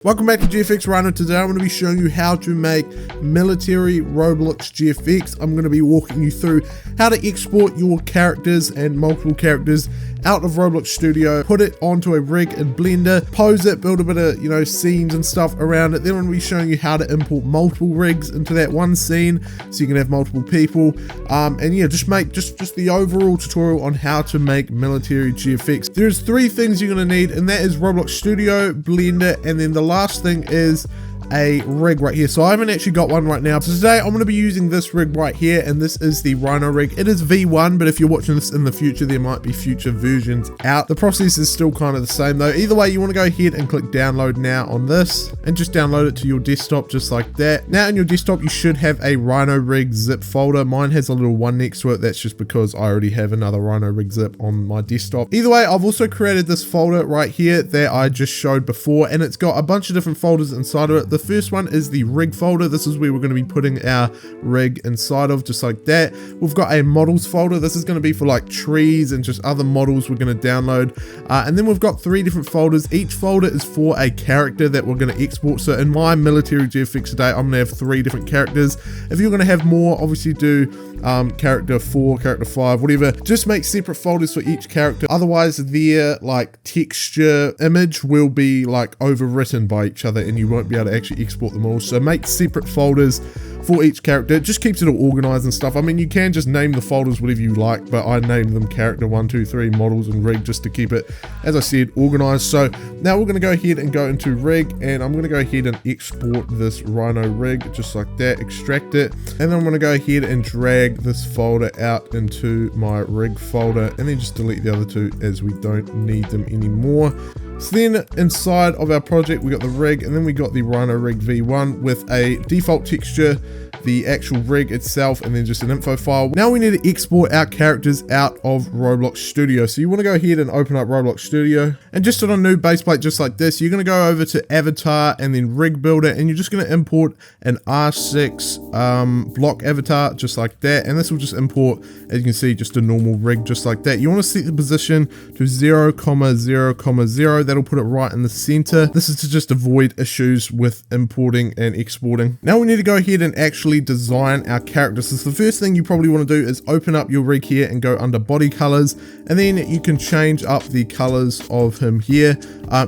Welcome back to GFXRhino. Today I'm going to be showing you how to make Military Roblox GFX. I'm going to be walking you through how to export your characters and multiple characters out of Roblox Studio, put it onto a rig in Blender, pose it, build a bit of, scenes and stuff around it. Then I'm going to be showing you how to import multiple rigs into that one scene so you can have multiple people. And yeah, just make just the overall tutorial on how to make Military GFX. There's three things you're going to need, and that is Roblox Studio, Blender, and then the last thing is a rig right here. So I haven't actually got one right now. So today I'm going to be using this rig right here, and this is the Rhino rig. It is V1, but if you're watching this in the future, there might be future versions out. The process is still kind of the same though. Either way, you want to go ahead and click download now on this and just download it to your desktop just like that. Now in your desktop, you should have a Rhino rig zip folder. Mine has a little one next to it. That's just because I already have another Rhino rig zip on my desktop. Either way, I've also created this folder right here that I just showed before, and it's got a bunch of different folders inside of it. The first one is the rig folder. This is where we're going to be putting our rig inside of, just like that. We've got a models folder. This is going to be for like trees and just other models we're going to download. And then we've got three different folders. Each folder is for a character that we're going to export. So in my Military GFX today, I'm going to have three different characters. If you're going to have more, obviously do character 4, character 5, whatever. Just make separate folders for each character. Otherwise their like texture image will be like overwritten by each other and you won't be able to actually export them all. So make separate folders for each character. It just keeps it all organized and stuff. I mean, you can just name the folders whatever you like, but I named them character 1, 2, 3, models, and rig just to keep it, as I said, organized. So now we're going to go ahead and go into rig, and I'm going to go ahead and export this Rhino rig just like that, extract it, and then I'm going to go ahead and drag this folder out into my rig folder, and then just delete the other two as we don't need them anymore. So then inside of our project, we got the rig, and then we got the Rhino rig V1 with a default texture, the actual rig itself, and then just an info file. Now we need to export our characters out of Roblox Studio. So you want to go ahead and open up Roblox Studio, and just on a new base plate just like this, you're going to go over to avatar and then rig builder, and you're just going to import an R6 block avatar just like that, and this will just import, as you can see, just a normal rig just like that. You want to set the position to 0, 0, 0. That'll put it right in the center. This is to just avoid issues with importing and exporting. Now we need to go ahead and actually design our characters. So the first thing you probably want to do is open up your rig here and go under body colors, and then you can change up the colors of him here.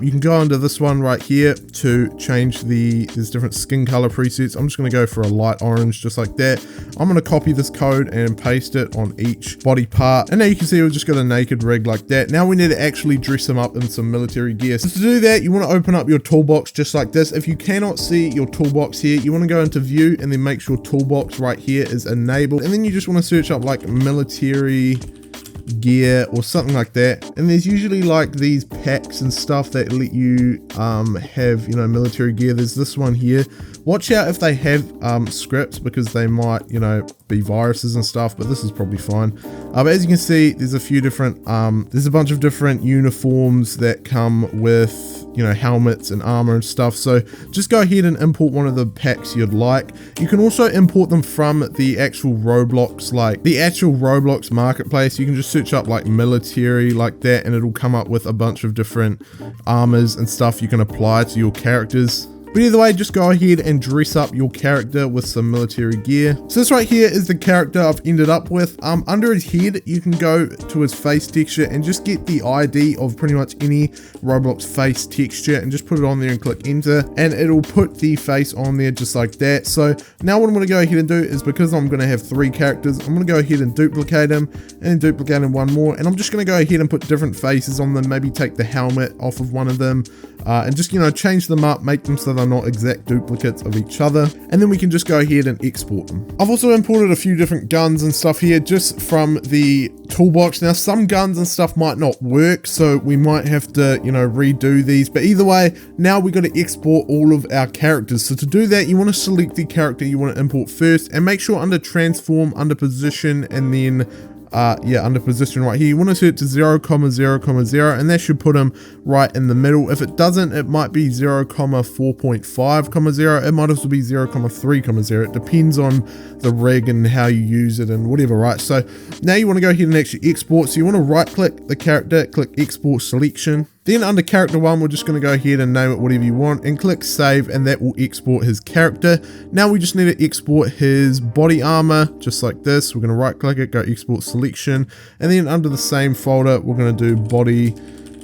You can go under this one right here to change there's different skin color presets. I'm just going to go for a light orange just like that. I'm going to copy this code and paste it on each body part, and now you can see we've just got a naked rig like that. Now we need to actually dress him up in some military gear. So to do that, you want to open up your toolbox just like this. If you cannot see your toolbox here, you want to go into view and then make sure toolbox right here is enabled, and then you just want to search up like military gear or something like that, and there's usually like these packs and stuff that let you have military gear. There's this one here. Watch out if they have scripts, because they might be viruses and stuff, but this is probably fine. But as you can see, there's a few different there's a bunch of different uniforms that come with helmets and armor and stuff. So just go ahead and import one of the packs you'd like. You can also import them from the actual Roblox, like the actual Roblox marketplace. You can just search up like military like that, and it'll come up with a bunch of different armors and stuff you can apply to your characters. But either way, just go ahead and dress up your character with some military gear. So this right here is the character I've ended up with. Under his head, you can go to his face texture and just get the ID of pretty much any Roblox face texture and just put it on there and click enter, and it'll put the face on there just like that. So now what I'm going to go ahead and do is, because I'm going to have three characters, I'm going to go ahead and duplicate them and duplicate them one more, and I'm just going to go ahead and put different faces on them, maybe take the helmet off of one of them, and just change them up, make them so they're not exact duplicates of each other, and then we can just go ahead and export them. I've also imported a few different guns and stuff here just from the toolbox. Now some guns and stuff might not work, so we might have to redo these, but either way, now we got to export all of our characters. So to do that, you want to select the character you want to import first, and make sure under transform, under position, and then under position right here, you want to set it to 0, 0, 0, and that should put them right in the middle. If it doesn't, it might be 0, 4.5, 0. It might also be 0, 3, 0. It depends on the rig and how you use it and whatever, right? So now you want to go ahead and actually export. So you want to right click the character, click export selection, Then under character 1, we're just going to go ahead and name it whatever you want and click save, and that will export his character. Now we just need to export his body armor just like this. We're going to right click it, go export selection, and then under the same folder we're going to do body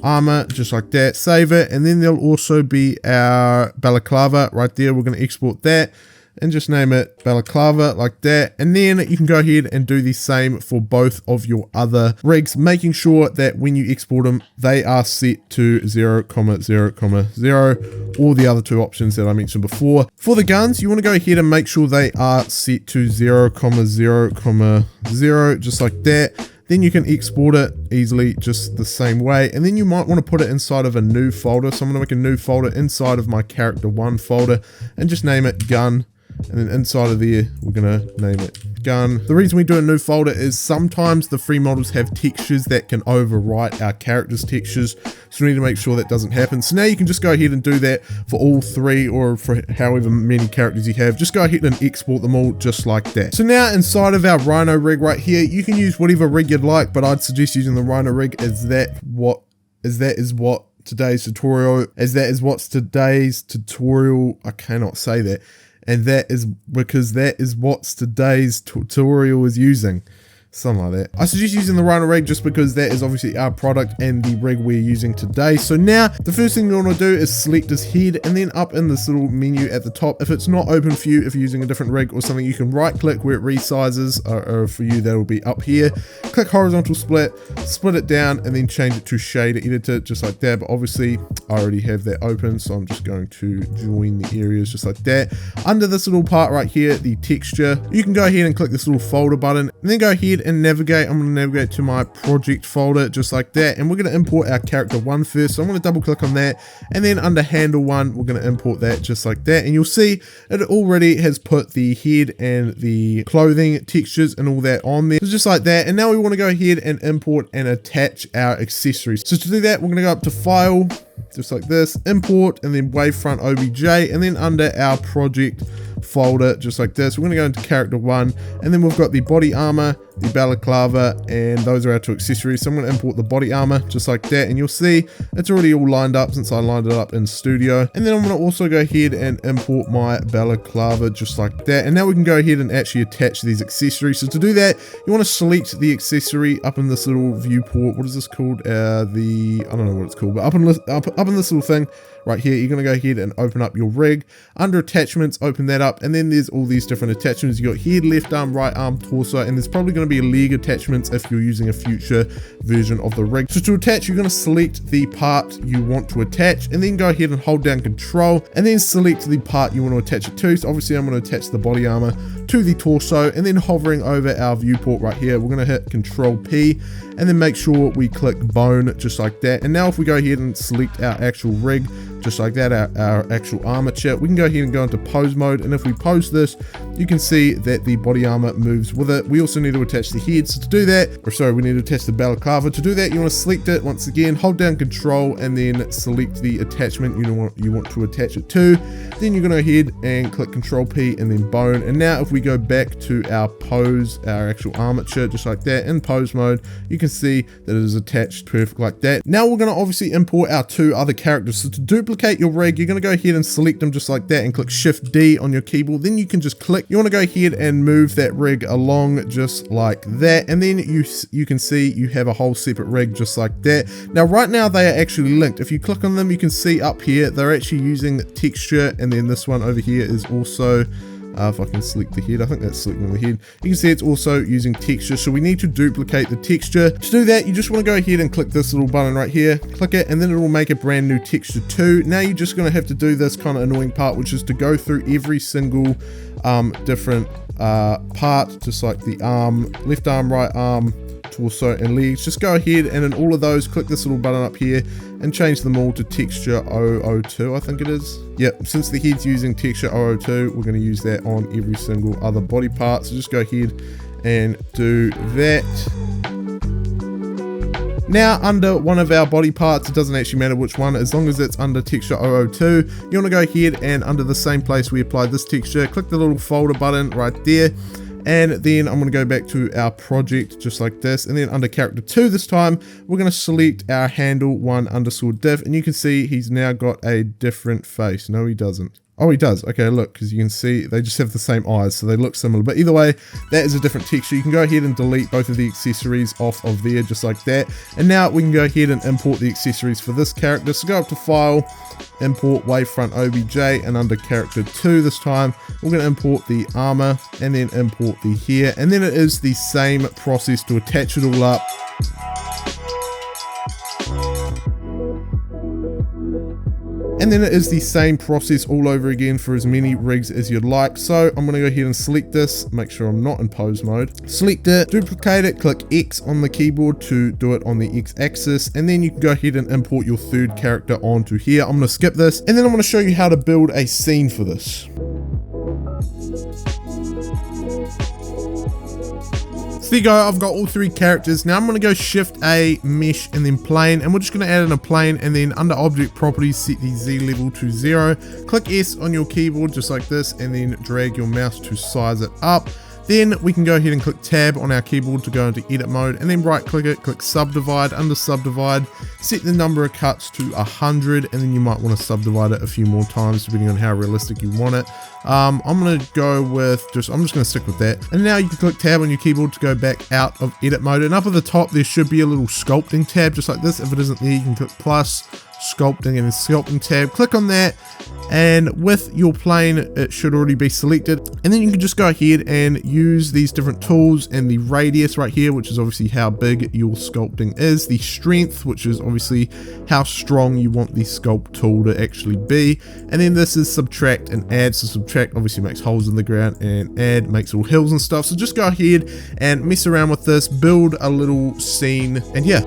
armor just like that, save it, and then there'll also be our balaclava right there. We're going to export that and just name it balaclava like that, and then you can go ahead and do the same for both of your other rigs, making sure that when you export them they are set to 0, 0, 0, or the other two options that I mentioned before. For the guns, you want to go ahead and make sure they are set to 0, 0, 0 just like that. Then you can export it easily just the same way, and then you might want to put it inside of a new folder. So I'm going to make a new folder inside of my character 1 folder and just name it gun. And then inside of there, we're going to name it gun. The reason we do a new folder is sometimes the free models have textures that can overwrite our character's textures. So we need to make sure that doesn't happen. So now you can just go ahead and do that for all 3 or for however many characters you have. Just go ahead and export them all just like that. So now inside of our Rhino rig right here, you can use whatever rig you'd like, but I'd suggest using the Rhino rig as that is what today's tutorial, I cannot say that. And that is because that is what today's tutorial is using. Something like that. I suggest using the Rhino rig just because that is obviously our product and the rig we're using today. So now the first thing you want to do is select his head, and then up in this little menu at the top, if it's not open for you, if you're using a different rig or something, you can right click where it resizes, or for you that will be up here. Click horizontal split it down, and then change it to shader editor just like that. But obviously I already have that open, so I'm just going to join the areas just like that. Under this little part right here, the texture, you can go ahead and click this little folder button, and then go ahead and navigate. I'm going to navigate to my project folder just like that, and we're going to import our character 1 first. So I'm going to double click on that, and then under handle 1 we're going to import that just like that, and you'll see it already has put the head and the clothing textures and all that on there, so just like that. And now we want to go ahead and import and attach our accessories. So to do that, we're going to go up to file just like this, import, and then wavefront obj, and then under our project folder just like this, we're going to go into character 1, and then we've got the body armor, the balaclava, and those are our 2 accessories. So I'm going to import the body armor just like that, and you'll see it's already all lined up since I lined it up in Studio. And then I'm going to also go ahead and import my balaclava just like that, and now we can go ahead and actually attach these accessories. So to do that, you want to select the accessory up in this little viewport. What is this called? I don't know what it's called, but up in this little thing right here, you're going to go ahead and open up your rig. Under attachments, open that up, and then there's all these different attachments. You got head, left arm, right arm, torso, and there's probably going to be leg attachments if you're using a future version of the rig. So to attach, you're going to select the part you want to attach, and then go ahead and hold down control, and then select the part you want to attach it to. So obviously I'm going to attach the body armor to the torso, and then hovering over our viewport right here, we're going to hit Control P, and then make sure we click bone just like that. And now if we go ahead and select our actual rig just like that, our actual armature, we can go ahead and go into pose mode, and if we pose this, you can see that the body armor moves with it. We also need to attach the head, so to do that, we need to attach the balaclava. To do that, you want to select it once again, hold down control, and then select the attachment you want to attach it to. Then you're going to go ahead and click Control P and then bone. And now if we go back to our pose, our actual armature just like that, in pose mode, you can see that it is attached perfect like that. Now we're going to obviously import our 2 other characters. So to duplicate your rig, you're going to go ahead and select them just like that and click Shift D on your keyboard. Then you can just click. You want to go ahead and move that rig along just like that, and then you can see you have a whole separate rig just like that. Now right now they are actually linked. If you click on them, you can see up here they're actually using texture, and then this one over here is also if I can select the head, I think that's selecting the head, you can see it's also using texture. So we need to duplicate the texture. To do that, you just want to go ahead and click this little button right here, click it, and then it will make a brand new texture too. Now you're just going to have to do this kind of annoying part, which is to go through every single different part, just like the arm, left arm, right arm, torso, and legs. Just go ahead and in all of those, click this little button up here and change them all to texture 002, I think it is. Yep, since the head's using texture 002, we're going to use that on every single other body part. So just go ahead and do that. Now under one of our body parts, it doesn't actually matter which one, as long as it's under texture 002, you want to go ahead and under the same place we applied this texture, click the little folder button right there, And then I'm going to go back to our project just like this, and then under character 2 this time we're going to select our handle 1_div, and you can see he's now got a different face. No, he doesn't. Oh, he does. Okay, look, because you can see they just have the same eyes, so they look similar. But either way, that is a different texture. You can go ahead and delete both of the accessories off of there, just like that. And now we can go ahead and import the accessories for this character. So go up to File, Import Wavefront OBJ, and under Character 2 this time, we're going to import the armor, and then import the hair. And then it is the same process to attach it all up. And then it is the same process all over again for as many rigs as you'd like. So I'm going to go ahead and select this, make sure I'm not in pose mode. Select it, duplicate it, click X on the keyboard to do it on the X axis, and then you can go ahead and import your third character onto here. I'm going to skip this, and then I'm going to show you how to build a scene for this. So there you go, I've got all 3 characters. Now I'm going to go Shift A, Mesh, and then Plane, and we're just going to add in a plane, and then under Object Properties, set the Z level to 0. Click S on your keyboard just like this, and then drag your mouse to size it up. Then we can go ahead and click Tab on our keyboard to go into edit mode, and then right click it, click Subdivide. Under Subdivide, set the number of cuts to 100, and then you might want to subdivide it a few more times depending on how realistic you want it. I'm going to go with I'm just going to stick with that. And now you can click Tab on your keyboard to go back out of edit mode, and up at the top there should be a little sculpting tab just like this. If it isn't there, you can click plus, sculpting, and then sculpting tab. Click on that, and with your plane it should already be selected, and then you can just go ahead and use these different tools, and the radius right here, which is obviously how big your sculpting is, the strength, which is obviously how strong you want the sculpt tool to actually be, and then this is subtract and add. So subtract obviously makes holes in the ground, and add makes all hills and stuff. So just go ahead and mess around with this, build a little scene, and yeah.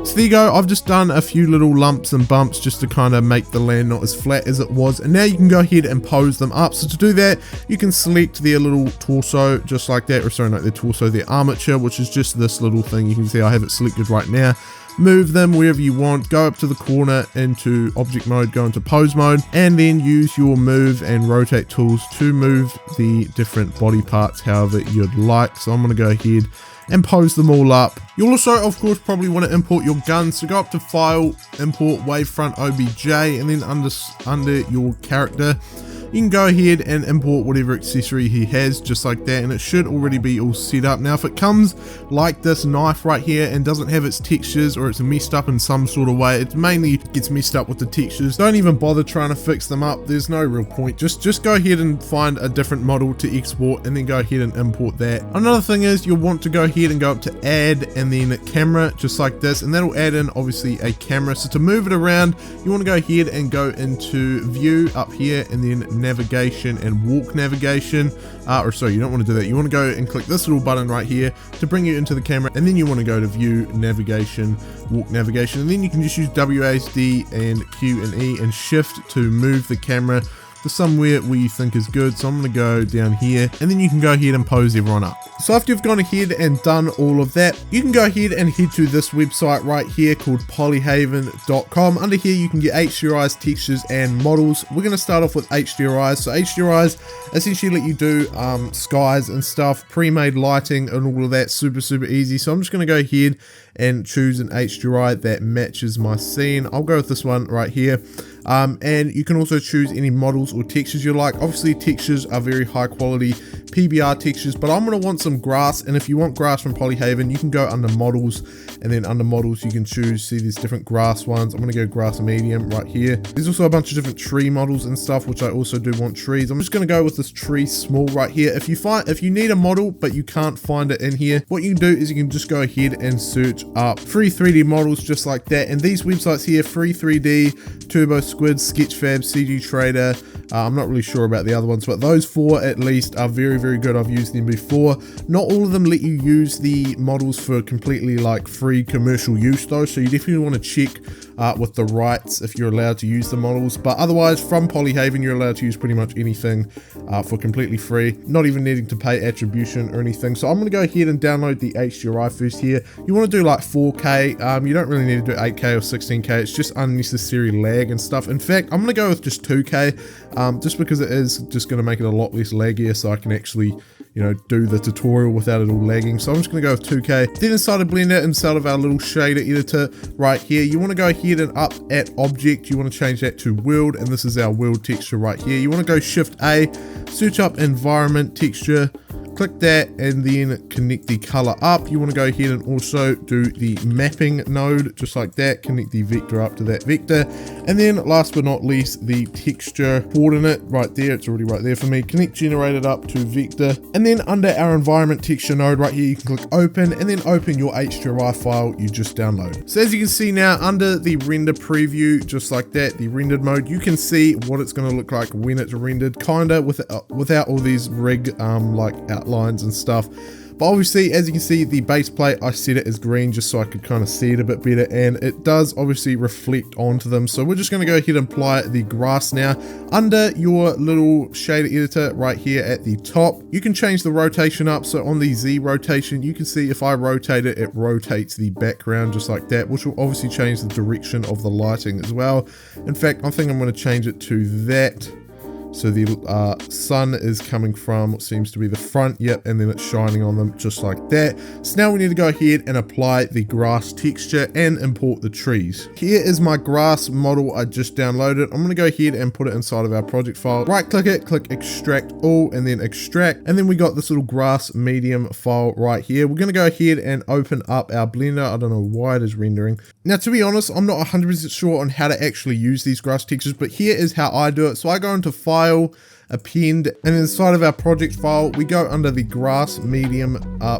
So there you go, I've just done a few little lumps and bumps just to kind of make the land not as flat as it was, and now you can go ahead and pose them up. So to do that, you can select their little torso just like that, or sorry, not their torso, their armature, which is just this little thing. You can see I have it selected right now. Move them wherever you want, go up to the corner into object mode, go into pose mode, and then use your move and rotate tools to move the different body parts however you'd like. So I'm going to go ahead and pose them all up. You'll also, of course, probably want to import your gun. So go up to File, Import Wavefront OBJ, and then under your character, you can go ahead and import whatever accessory he has just like that, and it should already be all set up. Now if it comes like this knife right here and doesn't have its textures, or it's messed up in some sort of way, it mainly gets messed up with the textures. Don't even bother trying to fix them up, there's no real point. Just go ahead and find a different model to export, and then go ahead and import that. Another thing is you'll want to go ahead and go up to add and then camera just like this, and that'll add in obviously a camera. So to move it around, you want to go ahead and go into view up here, and then navigation and walk navigation, or sorry, you don't want to do that. You want to go and click this little button right here to bring you into the camera, and then you want to go to view, navigation, walk navigation, and then you can just use WASD and Q and E and shift to move the camera to somewhere where you think is good. So I'm going to go down here, and then you can go ahead and pose everyone up. So after you've gone ahead and done all of that, you can go ahead and head to this website right here called polyhaven.com. Under here you can get HDRIs, textures, and models. We're going to start off with HDRIs. So HDRIs essentially let you do skies and stuff, pre-made lighting and all of that, super easy. So I'm just going to go ahead and choose an HDRI that matches my scene. I'll go with this one right here. And you can also choose any models or textures you like. Obviously textures are very high quality PBR textures, but I'm going to want some grass, and if you want grass from Polyhaven, you can go under models, and then under models you can choose, see these different grass ones. I'm going to go grass medium right here. There's also a bunch of different tree models and stuff, which I also do want trees. I'm just going to go with this tree small right here. If you need a model but you can't find it in here, what you can do is you can just go ahead and search up free 3D models just like that, and these websites here, Free 3D, Turbo Squid, Sketchfab, CG Trader, I'm not really sure about the other ones, but those four at least are very good. I've used them before. Not all of them let you use the models for completely like free commercial use though, so you definitely want to check with the rights if you're allowed to use the models, but otherwise from Polyhaven you're allowed to use pretty much anything for completely free, not even needing to pay attribution or anything. So I'm going to go ahead and download the HDRI first here. You want to do like 4K, you don't really need to do 8K or 16K, it's just unnecessary lag and stuff. In fact, I'm going to go with just 2K, just because it is just going to make it a lot less laggier, so I can actually, you know, do the tutorial without it all lagging. So I'm just going to go with 2K. Then inside of Blender, inside of our little shader editor right here, you want to go ahead and up at object, you want to change that to world, and this is our world texture right here. You want to go Shift A, search up environment texture, click that, and then connect the color up. You want to go ahead and also do the mapping node, just like that, connect the vector up to that vector, and then last but not least, the texture coordinate right there. It's already right there for me. Connect generated up to vector, and then under our environment texture node right here, you can click open, and then open your HDRI file you just downloaded. So as you can see now, under the render preview, just like that, the rendered mode, you can see what it's going to look like when it's rendered, kinda without all these rig like outlines and stuff. But obviously, as you can see, the base plate, I set it as green just so I could kind of see it a bit better, and it does obviously reflect onto them. So we're just going to go ahead and apply the grass now. Under your little shader editor right here at the top, you can change the rotation up. So on the Z rotation, you can see if I rotate it, it rotates the background just like that, which will obviously change the direction of the lighting as well. In fact, I think I'm going to change it to that. So the sun is coming from what seems to be the front, yep, and then it's shining on them just like that. So now we need to go ahead and apply the grass texture and import the trees. Here is my grass model I just downloaded. I'm going to go ahead and put it inside of our project file. Right click it, click extract all, and then extract, and then we got this little grass medium file right here. We're going to go ahead and open up our Blender. I don't know why it is rendering. Now, to be honest, I'm not 100% sure on how to actually use these grass textures, but here is how I do it. So I go into File, Append, and inside of our project file, we go under the grass medium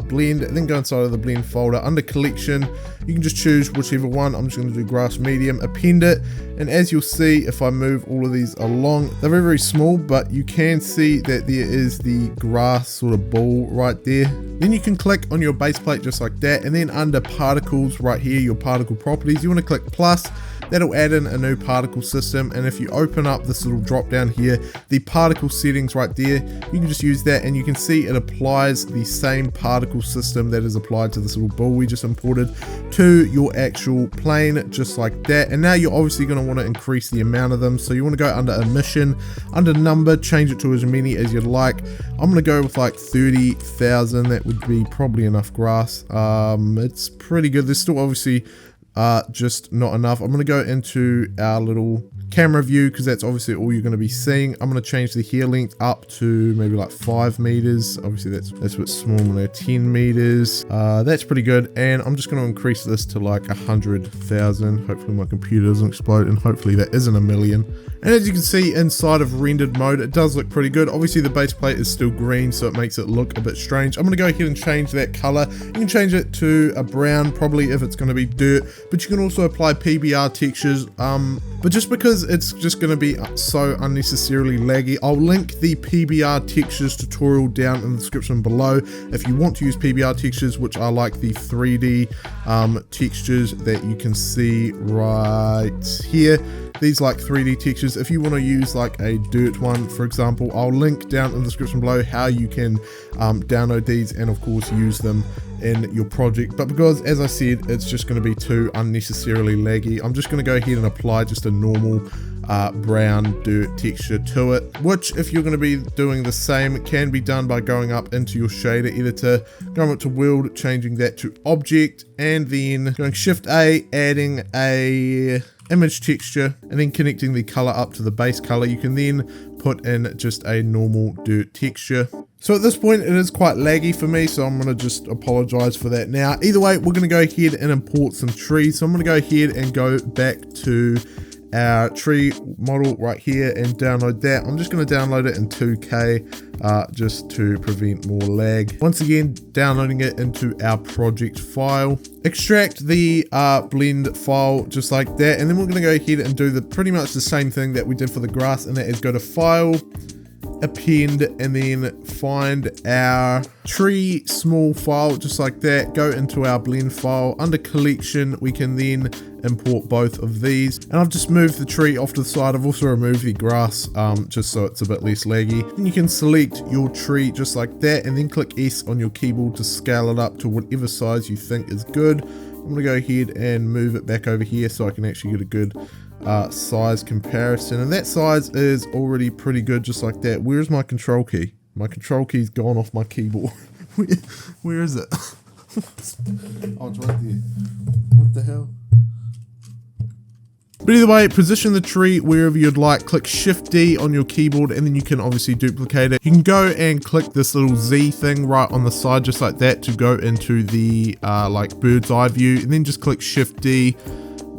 blend, and then go inside of the blend folder. Under collection, you can just choose whichever one. I'm just going to do grass medium, append it, and as you'll see, if I move all of these along, they're very, very small, but you can see that there is the grass sort of ball right there. Then you can click on your base plate just like that, and then under particles right here, your particle properties, you want to click plus. That'll add in a new particle system, and if you open up this little drop down here, the particle settings right there, you can just use that, and you can see it applies the same particle system that is applied to this little ball we just imported to your actual plane, just like that. And now you're obviously going to want to increase the amount of them, so you want to go under emission, under number, change it to as many as you'd like. I'm going to go with like 30,000. that would be probably enough grass. It's pretty good. There's still obviously just not enough. I'm going to go into our little camera view because that's obviously all you're going to be seeing. I'm going to change the hair length up to maybe like 5 meters. Obviously that's a bit small now. 10 meters. That's pretty good. And I'm just going to increase this to like 100,000. Hopefully my computer doesn't explode, and hopefully that isn't a million. And as you can see inside of rendered mode, it does look pretty good. Obviously the base plate is still green, so it makes it look a bit strange. I'm going to go ahead and change that color. You can change it to a brown, probably, if it's going to be dirt, but you can also apply PBR textures. But just because it's just going to be so unnecessarily laggy, I'll link the PBR textures tutorial down in the description below if you want to use PBR textures, which are like the 3D textures that you can see right here. These like 3D textures. If you want to use like a dirt one, for example, I'll link down in the description below how you can download these and of course use them in your project. But because, as I said, it's just going to be too unnecessarily laggy, I'm just going to go ahead and apply just a normal brown dirt texture to it, which, if you're going to be doing the same, it can be done by going up into your shader editor, going up to world, changing that to object, and then going Shift A, adding a image texture, and then connecting the color up to the base color. You can then put in just a normal dirt texture. So at this point it is quite laggy for me, so I'm going to just apologize for that now. Either way, we're going to go ahead and import some trees. So I'm going to go ahead and go back to our tree model right here and download that. I'm just going to download it in 2K just to prevent more lag. Once again, downloading it into our project file. Extract the blend file just like that, and then we're going to go ahead and do pretty much the same thing that we did for the grass, and that is go to File, Append, and then find our tree small file just like that. Go into our blend file. Under collection, we can then import both of these. And I've just moved the tree off to the side. I've also removed the grass just so it's a bit less laggy. And you can select your tree just like that, and then click S on your keyboard to scale it up to whatever size you think is good. I'm gonna go ahead and move it back over here so I can actually get a good size comparison, and that size is already pretty good just like that. Where's my control key? My control key's gone off my keyboard. Where is it? Oh, it's right there. What the hell? But either way, position the tree wherever you'd like. Click Shift D on your keyboard, and then you can obviously duplicate it. You can go and click this little Z thing right on the side just like that to go into the like bird's eye view, and then just click Shift D,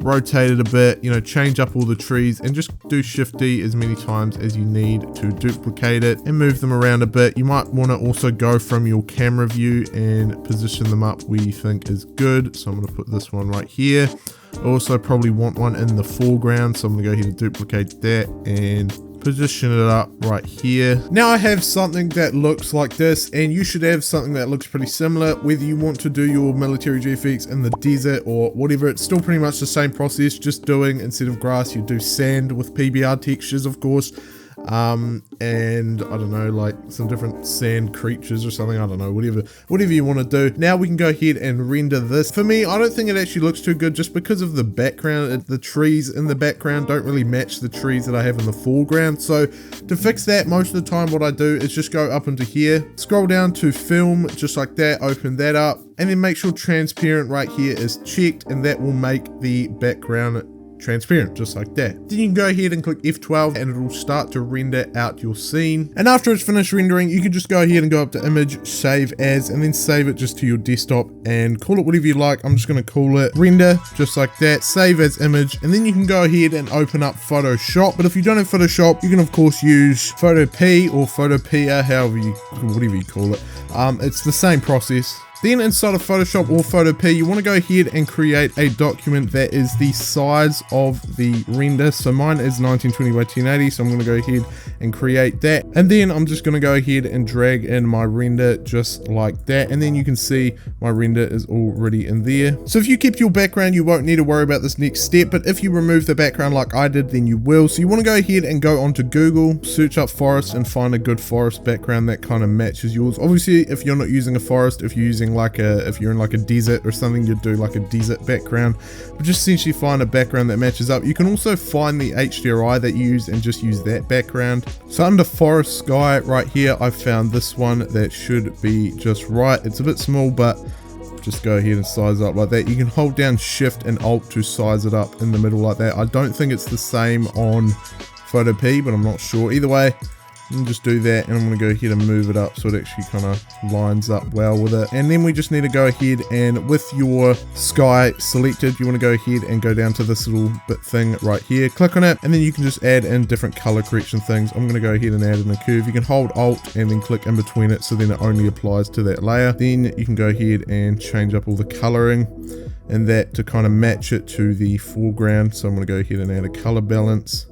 rotate it a bit, you know, change up all the trees, and just do Shift D as many times as you need to duplicate it and move them around a bit. You might want to also go from your camera view and position them up where you think is good. So I'm going to put this one right here. I also probably want one in the foreground, so I'm going to go ahead and duplicate that and position it up right here. Now I have something that looks like this, and you should have something that looks pretty similar. Whether you want to do your Military GFX in the desert or whatever, it's still pretty much the same process, just doing, instead of grass, you do sand with PBR textures, of course. And I don't know, like some different sand creatures or something, I don't know, whatever you want to do. Now we can go ahead and render this. For me, I don't think it actually looks too good just because of the background. The trees in the background don't really match the trees that I have in the foreground. So to fix that, most of the time what I do is just go up into here, scroll down to film, just like that, open that up, and then make sure transparent right here is checked, and that will make the background transparent just like that. Then you can go ahead and click F12 and it will start to render out your scene. And after it's finished rendering, you can just go ahead and go up to image, save as, and then save it just to your desktop and call it whatever you like. I'm just going to call it render just like that, save as image, and then you can go ahead and open up Photoshop. But if you don't have Photoshop, you can of course use Photopea or Photopea, whatever you call it. It's the same process. Then inside of Photoshop or Photopea, you want to go ahead and create a document that is the size of the render. So mine is 1920 by 1080, so I'm going to go ahead and create that. And then I'm just going to go ahead and drag in my render just like that. And then you can see my render is already in there. So if you keep your background, you won't need to worry about this next step. But if you remove the background like I did, then you will. So you want to go ahead and go onto Google, search up forest, and find a good forest background that kind of matches yours. Obviously, if you're not using a forest, if you're using if you're in like a desert or something, you'd do like a desert background, but just essentially find a background that matches up. You can also find the HDRI that you use and just use that background. So under forest sky right here, I found this one that should be just right. It's a bit small, but just go ahead and size it up like that. You can hold down Shift and Alt to size it up in the middle like that. I don't think it's the same on Photopea, but I'm not sure. Either way, and just do that, and I'm going to go ahead and move it up so it actually kind of lines up well with it. And then we just need to go ahead and with your sky selected, you want to go ahead and go down to this little bit thing right here, click on it, and then you can just add in different color correction things. I'm going to go ahead and add in a curve. You can hold Alt and then click in between it, so then it only applies to that layer. Then you can go ahead and change up all the coloring and that to kind of match it to the foreground. So I'm going to go ahead and add a color balance.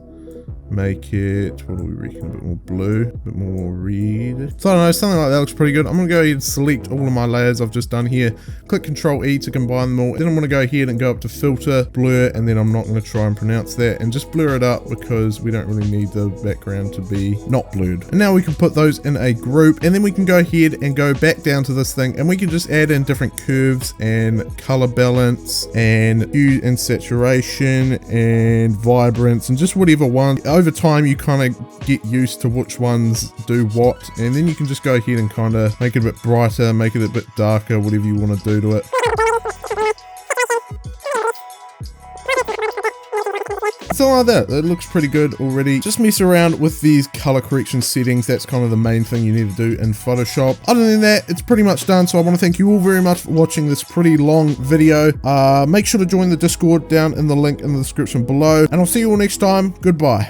Make it, what do we reckon, a bit more blue, a bit more red. So I don't know, something like that looks pretty good. I'm going to go ahead and select all of my layers I've just done here. Click Control E to combine them all. Then I'm going to go ahead and go up to Filter, Blur, and then I'm not going to try and pronounce that. And just blur it up because we don't really need the background to be not blurred. And now we can put those in a group. And then we can go ahead and go back down to this thing. And we can just add in different curves and color balance and hue and saturation and vibrance and just whatever one. Over time, you kind of get used to which ones do what, and then you can just go ahead and kind of make it a bit brighter, make it a bit darker, whatever you want to do to it. Something like that. It looks pretty good already. Just mess around with these color correction settings. That's kind of the main thing you need to do in Photoshop. Other than that, it's pretty much done. So I want to thank you all very much for watching this pretty long video. Make sure to join the Discord down in the link in the description below, and I'll see you all next time. Goodbye.